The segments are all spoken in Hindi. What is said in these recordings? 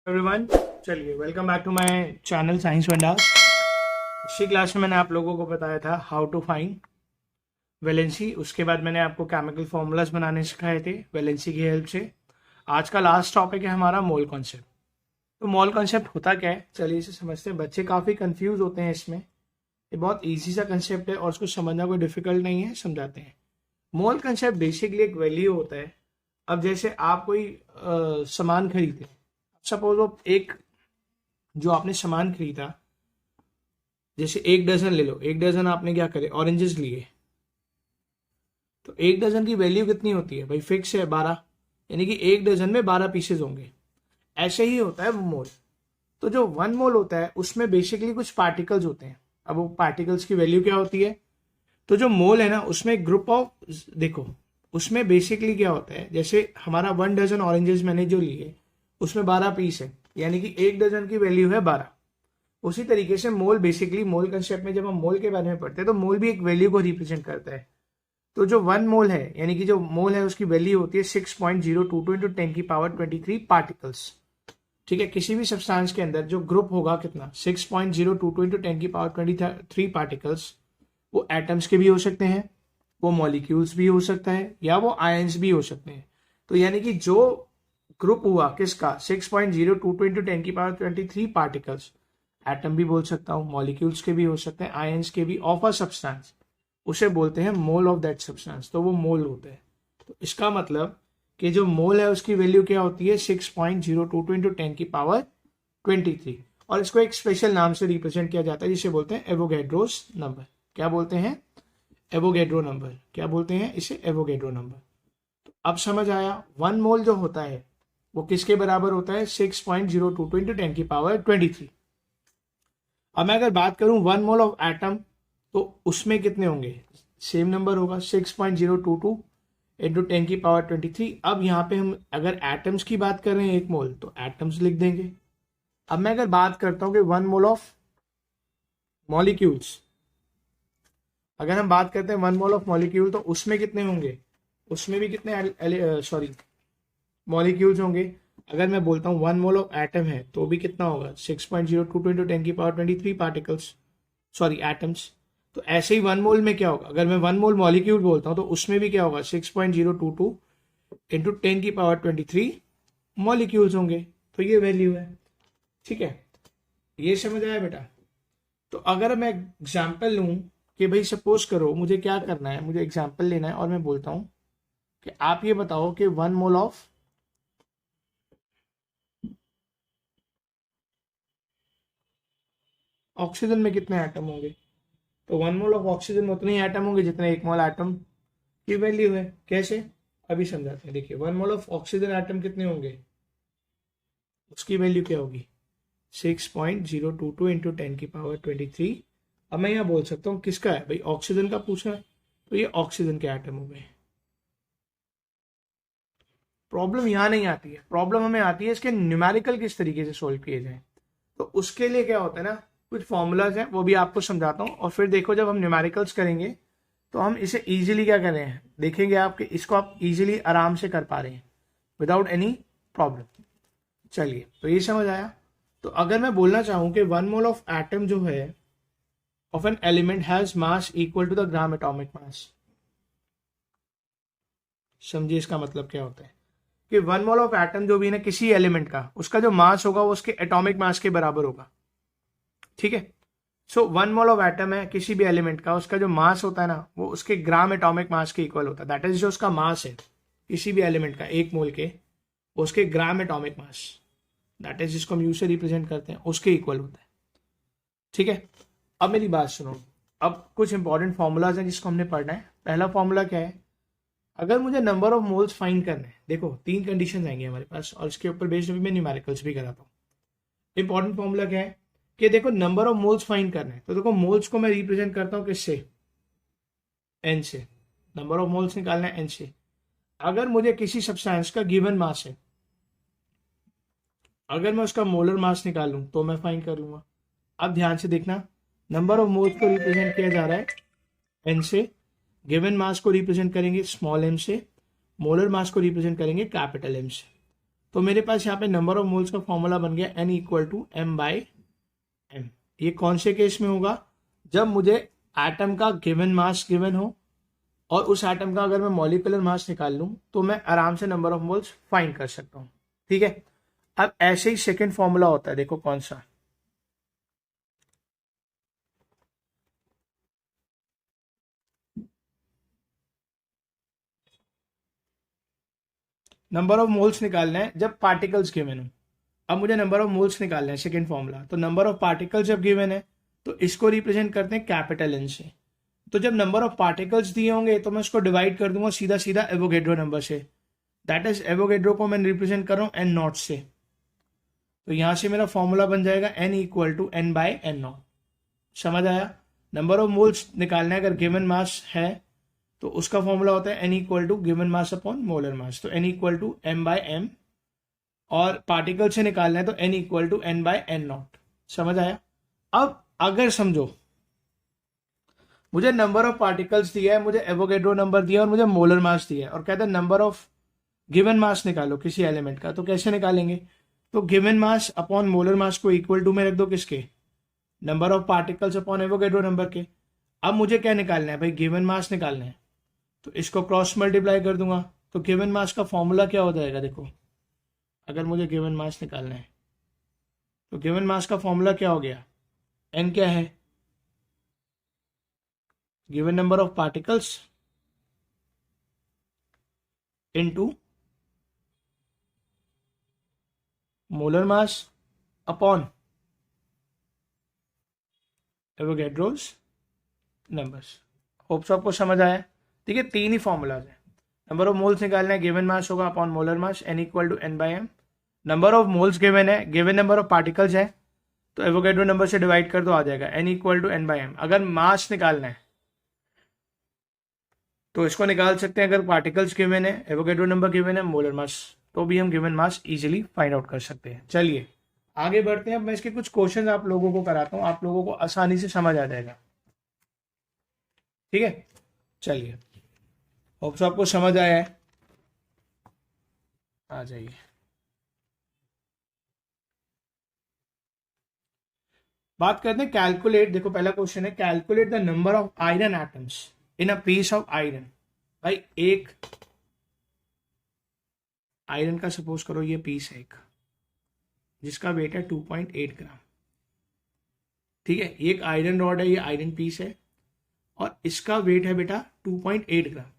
एवरीवन, चलिए welcome back to my channel science wonders. इसी क्लास में मैंने आप लोगों को बताया था हाउ टू फाइंड वैलेंसी। उसके बाद मैंने आपको केमिकल फॉर्मूलाज बनाने सिखाए थे वैलेंसी की हेल्प से। आज का लास्ट टॉपिक है हमारा मोल कॉन्सेप्ट। तो मोल कॉन्सेप्ट होता क्या है, चलिए इसे समझते हैं। बच्चे काफ़ी कंफ्यूज होते हैं इसमें। ये बहुत ईजी सा कंसेप्ट है और उसको समझना कोई डिफिकल्ट नहीं है, समझाते हैं। मोल कंसेप्ट बेसिकली एक वैल्यू होता है। अब जैसे आप कोई सामान खरीदते, सपोज वो एक जो आपने सामान खरीदा, जैसे एक डजन ले लो। एक डजन आपने क्या करे, ऑरेंजेस लिए। तो एक डजन की वैल्यू कितनी होती है भाई, फिक्स है 12, यानी कि एक डजन में 12 पीसेज होंगे। ऐसे ही होता है वो मोल। तो जो 1 मोल होता है उसमें बेसिकली कुछ पार्टिकल्स होते हैं। अब वो पार्टिकल्स की वैल्यू क्या होती है, तो जो मोल है ना उसमें ग्रुप ऑफ, देखो उसमें बेसिकली क्या होता है, जैसे हमारा 1 डजन ऑरेंजेस मैंने जो लिए उसमें 12 पीस है, यानी कि एक डजन की वैल्यू है 12। उसी तरीके से मोल, बेसिकली मोल कंसेप्ट में जब हम मोल के बारे में पढ़ते हैं तो मोल भी एक वैल्यू को रिप्रेजेंट करता है। तो जो 1 मोल है, यानी कि जो मोल है उसकी वैल्यू होती है 6.022 इंटू 10⁻23 पार्टिकल्स। ठीक है, किसी भी सब्सटेंस के अंदर जो ग्रुप होगा कितना, 6.022 इंटू 10⁻23 पार्टिकल्स, वो एटम्स के भी हो सकते हैं, वो मॉलिक्यूल्स भी हो सकता है, या वो आयंस भी हो सकते हैं। तो यानी कि जो ग्रुप हुआ किसका, 6.022 इंटू 10⁻23 पार्टिकल्स, एटम भी बोल सकता हूँ, मॉलिक्यूल्स के भी हो सकते हैं, आयंस के भी, ऑफ अ सब्सटेंस, उसे बोलते हैं मोल ऑफ दैट सब्सटेंस। तो वो मोल होते हैं। तो इसका मतलब कि जो मोल है उसकी वैल्यू क्या होती है, 6.022 इंटू 10⁻23। और इसको एक स्पेशल नाम से रिप्रेजेंट किया जाता है जिसे बोलते हैं एवोगैड्रोस नंबर। क्या बोलते हैं, एवोगैड्रो नंबर। क्या बोलते हैं इसे, एवोगैड्रो नंबर। तो अब समझ आया, 1 मोल जो होता है वो किसके बराबर होता है, 6.022 इंटू 10⁻23। अब मैं अगर बात करूं 1 मोल ऑफ एटम, तो उसमें कितने होंगे, सेम नंबर होगा, 6.022 इंटू 10⁻23। अब यहाँ पे हम अगर एटम्स की बात कर रहे हैं 1 मोल, तो एटम्स लिख देंगे। अब मैं अगर बात करता हूँ कि 1 मोल ऑफ मॉलिक्यूल्स, अगर हम बात करते हैं 1 मोल ऑफ मॉलिक्यूल, तो उसमें कितने होंगे, उसमें भी कितने सॉरी मॉलिक्यूल्स होंगे। अगर मैं बोलता हूँ 1 मोल ऑफ एटम है तो भी कितना होगा, 6.022 इंटू 10⁻23 पार्टिकल्स, सॉरी एटम्स। तो ऐसे ही 1 मोल में क्या होगा, अगर मैं 1 मोल मॉलिक्यूल बोलता हूँ तो उसमें भी क्या होगा, 6.022 इंटू 10⁻23 मॉलिक्यूल्स होंगे। तो ये वैल्यू है। ठीक है, ये समझ आया बेटा। तो अगर मैं एग्जाम्पल लूँ कि भाई सपोज करो मुझे क्या करना है, मुझे एग्जाम्पल लेना है और मैं बोलता हूँ कि आप ये बताओ कि 1 मोल ऑफ ऑक्सीजन में कितने एटम होंगे। तो 1 मोल ऑफ ऑक्सीजन में उतने ही एटम होंगे जितने 1 मोल एटम की वैल्यू है। कैसे, अभी समझाते हैं। देखिए 1 मोल ऑफ ऑक्सीजन एटम कितने होंगे, उसकी वैल्यू क्या होगी, 6.022 इंटू 10⁻23। अब मैं यहाँ बोल सकता हूँ किसका है भाई, ऑक्सीजन का पूछा है, तो ये ऑक्सीजन के एटम हो गए। प्रॉब्लम यहाँ नहीं आती है, प्रॉब्लम हमें आती है इसके न्यूमेरिकल किस तरीके से सोल्व किए जाए। तो उसके लिए क्या होता है ना, कुछ फॉर्मूलाज हैं, वो भी आपको समझाता हूँ। और फिर देखो जब हम न्यूमेरिकल्स करेंगे तो हम इसे इजीली क्या कर रहे हैं, देखेंगे आप कि इसको आप इजीली आराम से कर पा रहे हैं विदाउट एनी प्रॉब्लम। चलिए, तो ये समझ आया। तो अगर मैं बोलना चाहूँ कि 1 मोल ऑफ एटम जो है of an element has mass equal to the gram atomic mass, समझिए इसका मतलब क्या होता है कि 1 मोल ऑफ एटम जो भी है ना किसी एलिमेंट का, उसका जो मास होगा वो उसके एटॉमिक मास के बराबर होगा। ठीक है, सो 1 मोल ऑफ एटम है किसी भी एलिमेंट का, उसका जो मास होता है ना वो उसके ग्राम एटॉमिक मास के इक्वल होता है। दैट इज जो उसका मास है किसी भी एलिमेंट का 1 मोल के, उसके ग्राम एटॉमिक मास, दैट इज जिसको हम यू से रिप्रेजेंट करते हैं, उसके इक्वल होता है। ठीक है, अब मेरी बात सुनो। अब कुछ इंपॉर्टेंट फॉर्मूलाज हैं जिसको हमने पढ़ना है। पहला फॉर्मूला क्या है, अगर मुझे नंबर ऑफ मोल्स फाइंड करना है, देखो 3 कंडीशन आएंगे हमारे पास और इसके ऊपर बेस्ड भी मैं न्यूमेरिकल्स भी कराता हूँ। इंपॉर्टेंट फॉर्मूला क्या है कि देखो नंबर ऑफ मोल्स फाइंड करना है, तो देखो मोल्स को मैं रिप्रेजेंट करता हूँ किससे, एन से। नंबर ऑफ मोल्स निकालना है एन से। अगर मुझे किसी सब्सटेंस का गिवन मास है, अगर मैं उसका मोलर मास निकालूं तो मैं फाइंड कर लूंगा। अब ध्यान से देखना, नंबर ऑफ मोल्स को रिप्रेजेंट किया जा रहा है एन से, गिवन मास को रिप्रेजेंट करेंगे स्मॉल एम से, मोलर मास को रिप्रेजेंट करेंगे कैपिटल एम से। तो मेरे पास यहाँ पे नंबर ऑफ मोल्स का फॉर्मूला बन गया N equal to M by M। ये कौन से केस में होगा? जब मुझे एटम का गिवन मास गिवन हो और उस एटम का अगर मैं मॉलिक्यूलर मास निकाल लूं तो मैं आराम से नंबर ऑफ मोल्स फाइंड कर सकता हूं। ठीक है, अब ऐसे ही सेकेंड फॉर्मूला होता है, देखो कौन सा। नंबर ऑफ मोल्स निकालना है जब पार्टिकल्स गिवन हो। अब मुझे नंबर ऑफ मोल्स निकालना है, सेकेंड फॉर्मूला। तो नंबर ऑफ पार्टिकल्स जब गिवन है तो इसको रिप्रेजेंट करते हैं कैपिटल एन से। तो जब नंबर ऑफ पार्टिकल्स दिए होंगे तो मैं उसको डिवाइड कर दूंगा सीधा सीधा एवोगेड्रो नंबर से। दैट इज एवोगेड्रो को मैं रिप्रेजेंट कर रहा हूं एन नॉट से। तो यहां से मेरा फॉर्मूला बन जाएगा N equal to N by N naught. समझ आया? नंबर ऑफ मोल्स निकालना है अगर गिवन मास है तो उसका फॉर्मूला होता है N equal to given mass upon molar mass. तो N equal to M by M, और पार्टिकल से निकालना है तो N equal to N by N naught. समझ आया? अब अगर समझो मुझे नंबर ऑफ पार्टिकल्स दिया है, मुझे एवोगेड्रो नंबर दिया है और मुझे मोलर मास दिया है, और कहते हैं नंबर ऑफ गिवन मास निकालो किसी एलिमेंट का, तो कैसे निकालेंगे? तो गिवन मास अपॉन मोलर मास को इक्वल टू में रख दो किसके? Number of particles upon Avogadro number के। अब मुझे क्या निकालना है भाई? गिवन मास निकालना है, तो इसको क्रॉस मल्टीप्लाई कर दूंगा। तो गिवन मास का फॉर्मूला क्या हो जाएगा? देखो, अगर मुझे गिवन मास निकालना है तो गिवन मास का फॉर्मूला क्या हो गया? एन क्या है? Given number of particles into molar mass upon Avogadro's numbers. Hopes आपको समझ आया? ठीक है, तीन ही फॉर्मूलाज है। नंबर ऑफ मोल्स निकालना है, गिवन मास होगा upon molar mass, N equal to N by M. Number of moles given है, गिवन नंबर ऑफ पार्टिकल्स है तो एवोगेड्रो नंबर से डिवाइड कर दो, आ जाएगा N equal to N by M. अगर मास निकालना है तो इसको निकाल सकते हैं, अगर पार्टिकल्स गिवन है, एवोगेड्रो नंबर गिवन है, मोलर मास, तो भी हम given mass easily find out कर सकते हैं। चलिए आगे बढ़ते हैं। अब मैं इसके कुछ क्वेश्चन आप लोगों को कराता हूं, आप लोगों को आसानी से समझ आ जाएगा। ठीक है, चलिए, होप्स आपको समझ आया है। आ जाइए, बात करते हैं कैलकुलेट। देखो पहला क्वेश्चन है, calculate the number of iron atoms in a piece of iron. भाई एक आयरन का सपोज करो ये पीस है एक, जिसका वेट है 2.8 ग्राम। ठीक है, एक आयरन रॉड है, ये आयरन पीस है और इसका वेट है बेटा 2.8 ग्राम।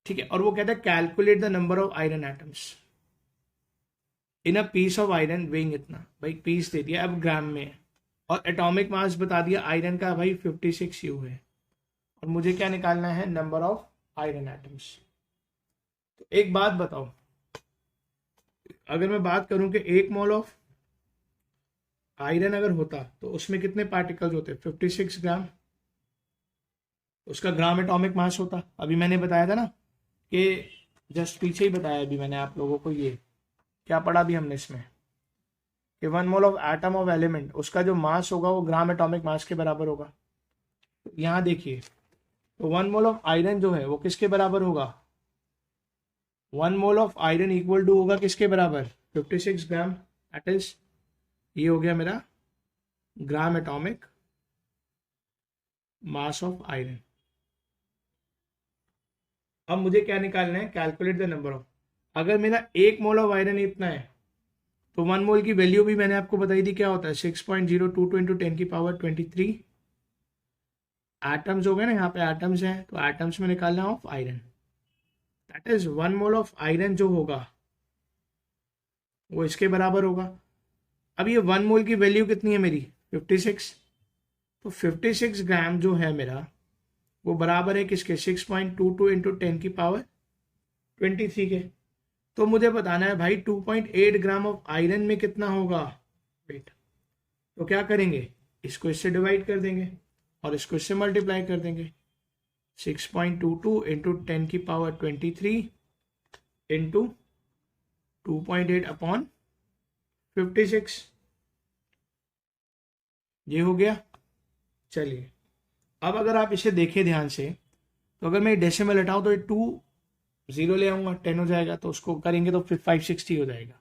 ठीक है, और वो कहता है calculate the number of iron atoms in a piece of iron weighing इतना। भाई पीस दे दिया, अब ग्राम में है, और एटॉमिक मास बता दिया आयरन का भाई 56 U है, और मुझे क्या निकालना है? Number of iron atoms. तो एक बात बताओ, अगर मैं बात करूं कि 1 मोल ऑफ आयरन अगर होता तो उसमें कितने पार्टिकल्स होते? 56 ग्राम। उसका ग्राम एटॉमिक मास होता। अभी मैंने बताया था ना कि जस्ट पीछे ही बताया अभी मैंने आप लोगों को, ये क्या पढ़ा अभी हमने इसमें कि 1 mole of atom of element, उसका जो मास होगा वो ग्राम एटॉमिक मास के बराबर होगा। तो यहाँ देखिए, तो 1 मोल ऑफ आयरन जो है वो किसके बराबर होगा? 1 mole of iron equal to होगा किसके बराबर? 56 ग्राम। दैट इज, ये हो गया मेरा ग्राम एटॉमिक मास ऑफ आयरन। अब मुझे क्या निकालना है? Calculate the number of. अगर मेरा 1 मोल ऑफ आयरन इतना है तो 1 मोल की वैल्यू भी मैंने आपको बताई थी, क्या होता है? 6.022 इंटू 10 की पावर 23 एटम्स हो गए ना, यहाँ पे एटम्स हैं तो एटम्स में निकालना of iron. That is 1 mole of iron जो होगा वो इसके बराबर होगा। अब ये 1 मोल की वैल्यू कितनी है मेरी? 56। तो 56 ग्राम जो है मेरा वो बराबर है किसके? 6.22 इंटू 10 की पावर 23 के। तो मुझे बताना है भाई 2.8 ग्राम ऑफ आयरन में कितना होगा वेट। तो क्या करेंगे? इसको इससे डिवाइड कर देंगे और इसको इससे मल्टीप्लाई कर देंगे। 6.22 इंटू 10 की पावर 23 इंटू 2.8 अपॉन 56, ये हो गया। चलिए अब अगर आप इसे देखें ध्यान से, तो अगर मैं डेसिमल हटाऊं तो ये 2 जीरो ले आऊँगा 10 हो जाएगा, तो उसको करेंगे तो फिर 560 हो जाएगा।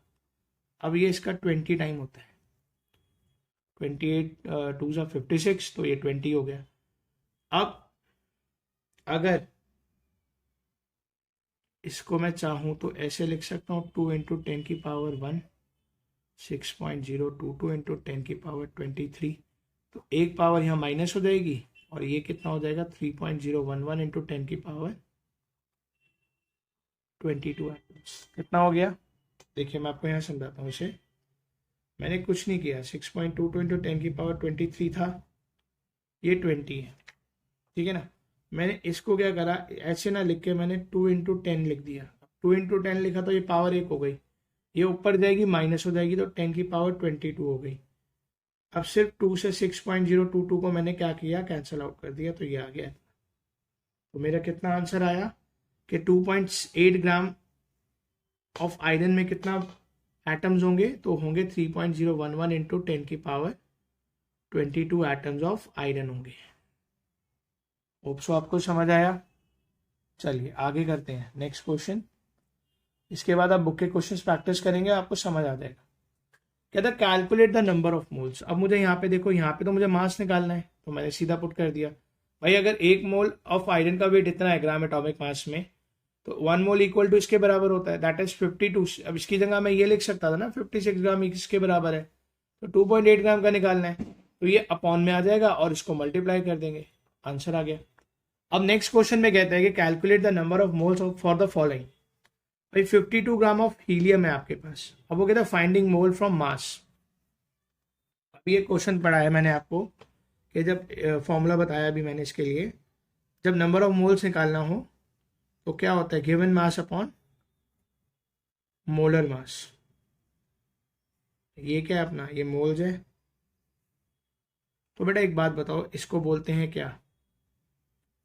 अब ये इसका 20 टाइम होता है, 28 टू सा 56, तो ये 20 हो गया। अब अगर इसको मैं चाहूँ तो ऐसे लिख सकता हूँ 2 इंटू 10 की पावर 1, 6.022 इंटू 10 की पावर 23, तो एक पावर यहाँ माइनस हो जाएगी और ये कितना हो जाएगा 3.011 इंटू 10 की पावर 22 एटम्स। कितना हो गया देखिए, मैं आपको यहाँ समझाता हूँ इसे। मैंने कुछ नहीं किया, 6.22 इंटू 10 की पावर 23 था, ये 20 है, ठीक है ना। मैंने इसको क्या करा, ऐसे ना लिख के मैंने 2 इंटू 10 लिख दिया। 2 इंटू 10 लिखा तो ये पावर 1 हो गई, ये ऊपर जाएगी माइनस हो जाएगी, तो 10 की पावर 22 हो गई। अब सिर्फ 2 से 6.022 को मैंने क्या किया, कैंसिल आउट कर दिया, तो ये आ गया। तो मेरा कितना आंसर आया कि 2.8 ग्राम ऑफ आयरन में कितना एटम्स होंगे, तो होंगे 3.011 इंटू 10 की पावर 22 एटम्स ऑफ आयरन होंगे। होप सो आपको समझ आया। चलिए आगे करते हैं नेक्स्ट क्वेश्चन। इसके बाद आप बुक के क्वेश्चंस प्रैक्टिस करेंगे, आपको समझ आ जाएगा। कहता है calculate the number of moles. अब मुझे यहाँ पे देखो, यहाँ पे तो मुझे मास निकालना है, तो मैंने सीधा पुट कर दिया भाई, अगर 1 मोल ऑफ आयरन का वेट इतना है ग्राम एटॉमिक मास में, तो 1 मोल इक्वल टू इसके बराबर होता है, दैट इज 52। अब इसकी जगह मैं ये लिख सकता था ना 56 ग्राम इसके बराबर है, तो 2.8 ग्राम का निकालना है, तो ये अपॉन में आ जाएगा और इसको मल्टीप्लाई कर देंगे, आंसर आ गया। अब नेक्स्ट क्वेश्चन में कहता है कि calculate the number of moles for the following. भाई 52 ग्राम ऑफ हीलियम है आपके पास। अब वो कहता है फाइंडिंग मोल फ्रॉम मास। अब ये क्वेश्चन पढ़ा है मैंने आपको कि जब फॉर्मूला बताया अभी मैंने इसके लिए, जब नंबर ऑफ मोल्स निकालना हो तो क्या होता है, गिवन मास अपॉन मोलर मास। ये क्या है अपना, ये मोल्स है। तो बेटा एक बात बताओ, इसको बोलते हैं क्या,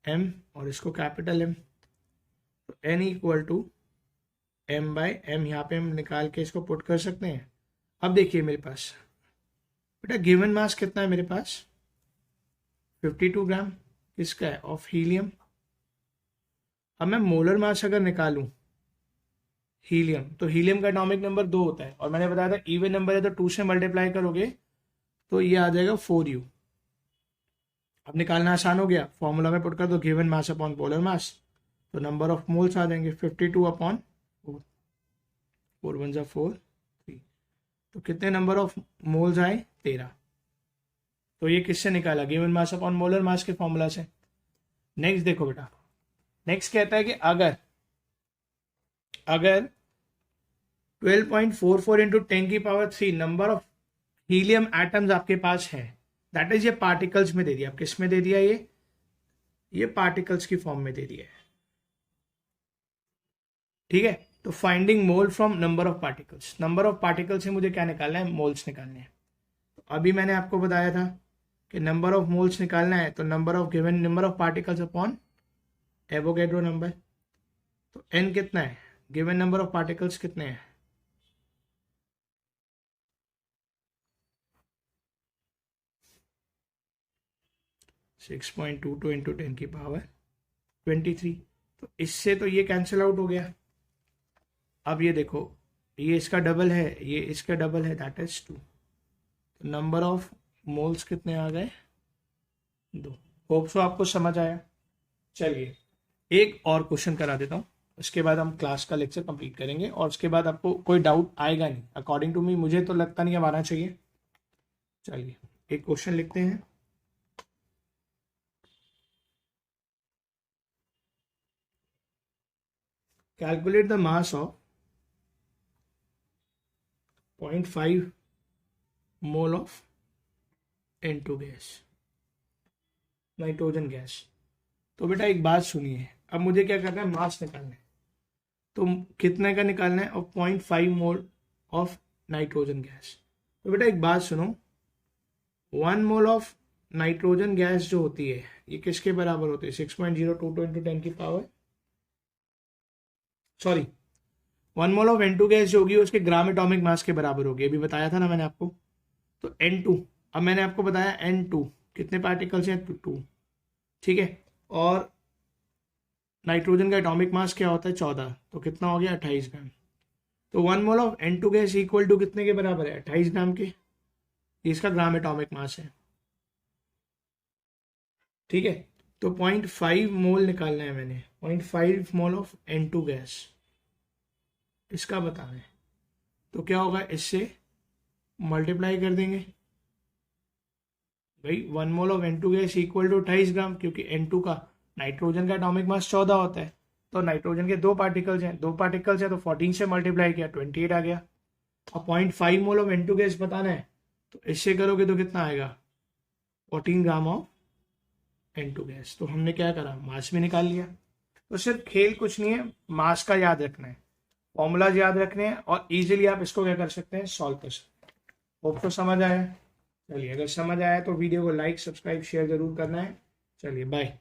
m, और इसको कैपिटल M, तो n equal to m by m। यहाँ पे हम निकाल के इसको पुट कर सकते हैं। अब देखिए मेरे पास बेटा गिवन मास कितना है मेरे पास, 52 ग्राम किसका है, ऑफ हीलियम। अब मैं मोलर मास अगर निकालूं हीलियम, तो हीलियम का एटॉमिक नंबर 2 होता है, और मैंने बताया था इवन नंबर है तो 2 से मल्टीप्लाई करोगे तो ये आ जाएगा 4u। अब निकालना आसान हो गया, फॉर्मूला में पुट कर दो given mass upon molar mass, तो नंबर ऑफ मोल्स आ जाएंगे 52 अपॉन 4 1 जा 4 3, तो कितने नंबर ऑफ मोल्स आए 13। तो ये किससे निकाला, गिवन मास अपॉन मोलर मास के फॉर्मूला से। नेक्स्ट देखो बेटा, नेक्स्ट कहता है कि अगर 12.44 इंटू 10 की power 3 number of helium atoms आपके पास है, दैट इज ये पार्टिकल्स में दे दिया। अब किस में दे दिया, ये पार्टिकल्स की फॉर्म में दे दिया है, ठीक है। तो finding mole from number of particles, number of particle से मुझे क्या निकालना है, मोल्स निकालने हैं। तो अभी मैंने आपको बताया था कि नंबर ऑफ मोल्स निकालना है तो number of given number of particles upon Avogadro number. तो n कितना है, गिवन नंबर ऑफ पार्टिकल्स कितने हैं, six point two two into 10 की पावर 23। तो इससे तो ये कैंसिल आउट हो गया। अब ये देखो, ये इसका डबल है, ये इसका डबल है, दैट इज 2। तो नंबर ऑफ मोल्स कितने आ गए, 2। होप सो आपको समझ आया। चलिए एक और क्वेश्चन करा देता हूँ, उसके बाद हम क्लास का लेक्चर कंप्लीट करेंगे, और उसके बाद आपको कोई डाउट आएगा नहीं, अकॉर्डिंग टू मी, मुझे तो लगता नहीं अब आना चाहिए। चलिए एक क्वेश्चन लिखते हैं। Calculate the mass of 0.5 mole of N2 gas, nitrogen gas. तो बेटा एक बात सुनिए, अब मुझे क्या करना है, मास निकालना है। तो कितने का निकालना है, और 0.5 मोल ऑफ नाइट्रोजन गैस। तो बेटा एक बात सुनो, 1 मोल ऑफ नाइट्रोजन गैस जो होती है ये किसके बराबर होती है, 6.022 इंटू 10 की power, sorry 1 mole of N2 gas जो होगी उसके ग्राम एटॉमिक मास के बराबर होगी, अभी बताया था ना मैंने आपको। तो N2, अब मैंने आपको बताया N2 कितने पार्टिकल्स हैं, 2, ठीक है। और नाइट्रोजन का एटॉमिक मास क्या होता है 14, तो कितना हो गया 28 ग्राम। तो 1 mole of N2 gas equal to कितने के बराबर है 28 ग्राम के, ये इसका ग्राम एटॉमिक मास है। ठीक है, तो 0.5 मोल निकालना है मैंने, 0.5 मोल ऑफ N2 गैस इसका बताना है। तो क्या होगा, इससे मल्टीप्लाई कर देंगे भाई। 1 mole of N2 gas equal to 28 gram, क्योंकि N2 का नाइट्रोजन का एटॉमिक मास 14 होता है, तो नाइट्रोजन के 2 पार्टिकल्स हैं, 2 पार्टिकल्स हैं तो 14 से मल्टीप्लाई किया 28 आ गया। और 0.5 मोल ऑफ N2 गैस बताना है, तो इससे करोगे तो कितना आएगा 14 ग्राम ऑफ N2 गैस। तो हमने क्या करा, मास भी निकाल लिया। तो सिर्फ खेल कुछ नहीं है, मास का याद रखना है, फॉर्मूलाज याद रखने हैं और इजीली आप इसको क्या कर सकते हैं, सॉल्व कर सकते हैं। होप तो समझ आया। चलिए, अगर समझ आया तो वीडियो को लाइक सब्सक्राइब शेयर जरूर करना है। चलिए बाय।